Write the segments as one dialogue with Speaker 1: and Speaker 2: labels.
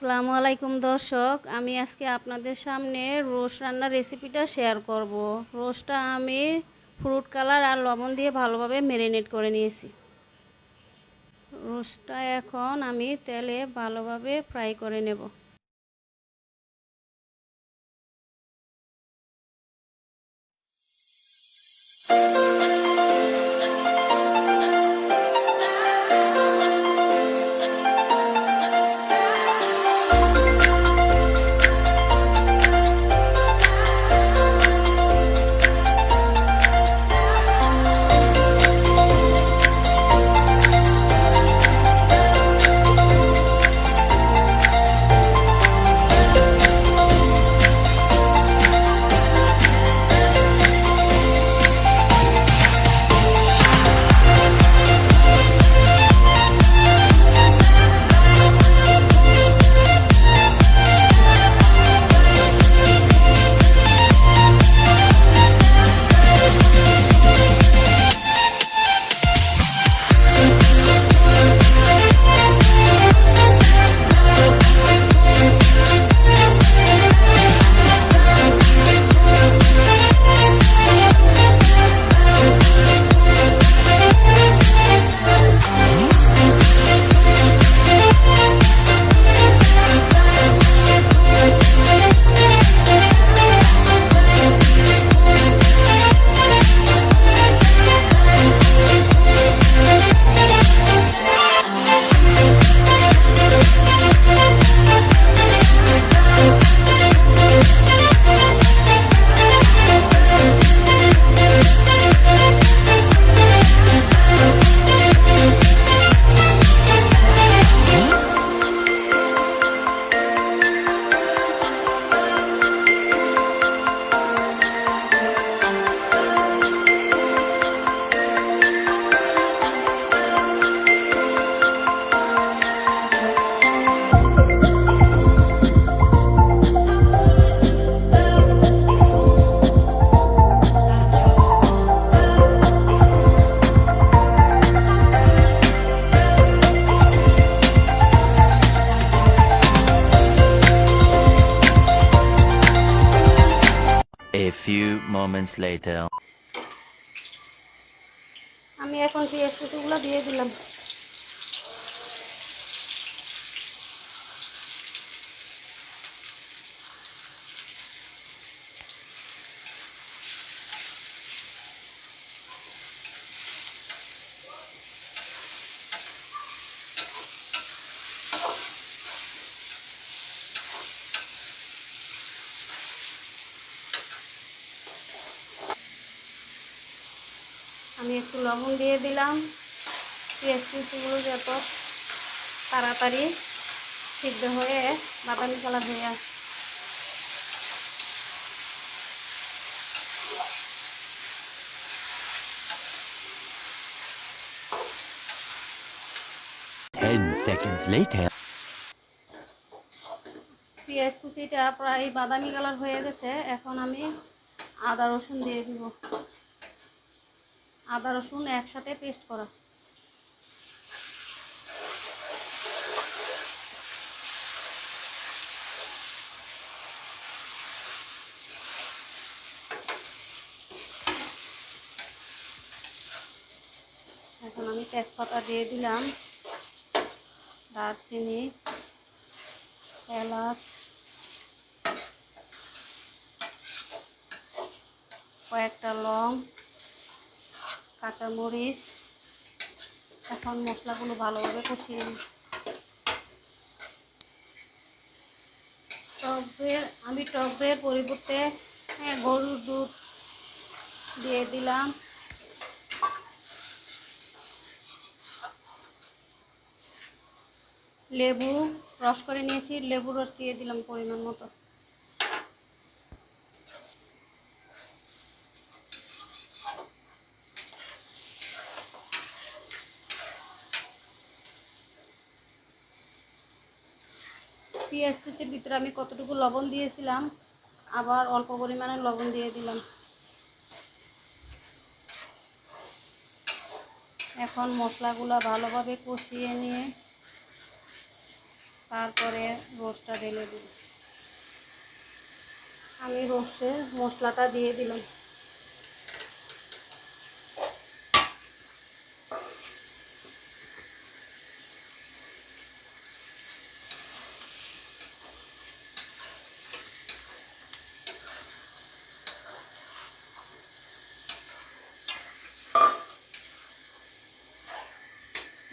Speaker 1: আসসালামু আলাইকুম দর্শক, আমি আজকে আপনাদের সামনে রোস্ট রান্নার রেসিপিটা শেয়ার করব। রোস্টটা আমি ফ্রুট কালার আর লবণ দিয়ে ভালোভাবে ম্যারিনেট করে নিয়েছি। রোস্টটা এখন আমি তেলে ভালোভাবে ফ্রাই করে নেব।
Speaker 2: A few moments later.
Speaker 1: আমি এখন পেঁয়াজ কুচিগুলো দিয়ে দিলাম। আমি একটু লবণ দিয়ে দিলাম, পেঁয়াজ কুচিগুলো যত তাড়াতাড়ি সিদ্ধ হয়ে বাদামি কালার হয়ে আসে।
Speaker 2: Ten seconds later.
Speaker 1: পেঁয়াজ কুচিটা প্রায় বাদামি কালার হয়ে গেছে। এখন আমি আদা রসুন দিয়ে দিব। আদা রসুন একসাথে পেস্ট করা। এখন আমি তেজপাতা দিয়ে দিলাম, দারচিনি, এলাচ, কয়েকটা লং, কাঁচামরিচ। এখন মশলাগুলো ভালোভাবে কষিয়ে নিই। আমি টক দইয়ের পরিবর্তে গরুর দুধ দিয়ে দিলাম। লেবু রস করে নিয়েছি, লেবু রস দিয়ে দিলাম পরিমাণ মতো। পেঁয়াজ কুচির ভিতরে আমি কতটুকু লবণ দিয়েছিলাম, আবার অল্প পরিমাণে লবণ দিয়ে দিলাম। এখন মশলাগুলো ভালোভাবে কষিয়ে নিয়ে তারপরে রোস্টটা ঢেলে দিব। আমি রোস্টের মশলাটা দিয়ে দিলাম।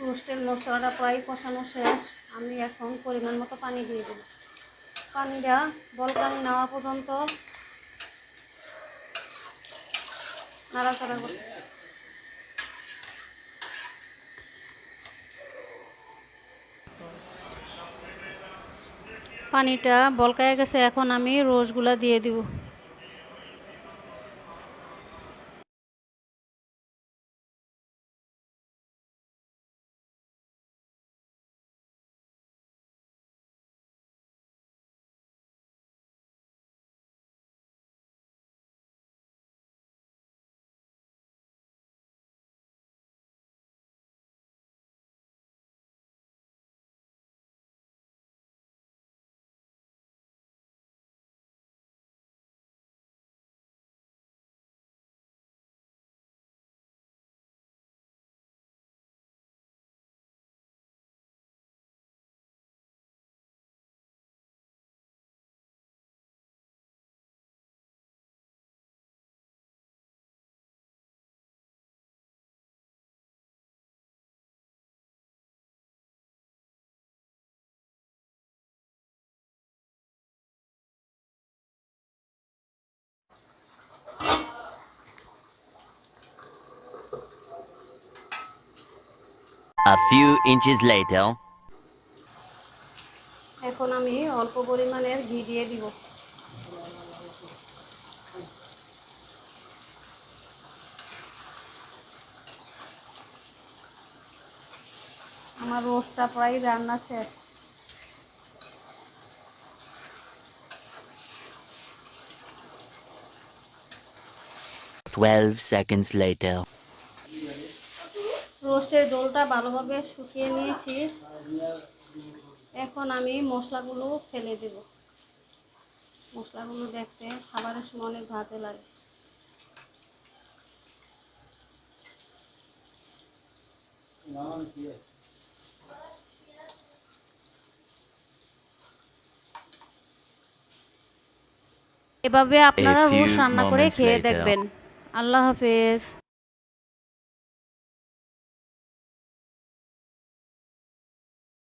Speaker 1: রোস্টের মশলাটা প্রায় কষানো শেষ। আমি এখন পরিমাণ মতো পানি দিয়ে দেব। পানিটা বলকানি নেওয়া পর্যন্ত নাড়াচাড়া করতে। পানিটা বলকায় গেছে, এখন আমি রোস্টগুলা দিয়ে দিব।
Speaker 2: A few inches later.
Speaker 1: এখন আমি অল্প পরিমাণের ঘি দিয়ে দিব। আমার রোস্টটা প্রায় রান্না শেষ।
Speaker 2: 12 seconds later.
Speaker 1: রোস্টের ঝোলটা ভালোভাবে শুকিয়ে নিয়েছি। এখন আমি মশলাগুলো ফেলে দেব। মশলাগুলো দেখতে খাবারের সময় অনেক ভালো লাগে। এভাবে
Speaker 2: A
Speaker 1: আপনারা
Speaker 2: few
Speaker 1: রোস্ট রান্না করে
Speaker 2: moments
Speaker 1: খেয়ে
Speaker 2: later.
Speaker 1: দেখবেন। আল্লাহ হাফেজ।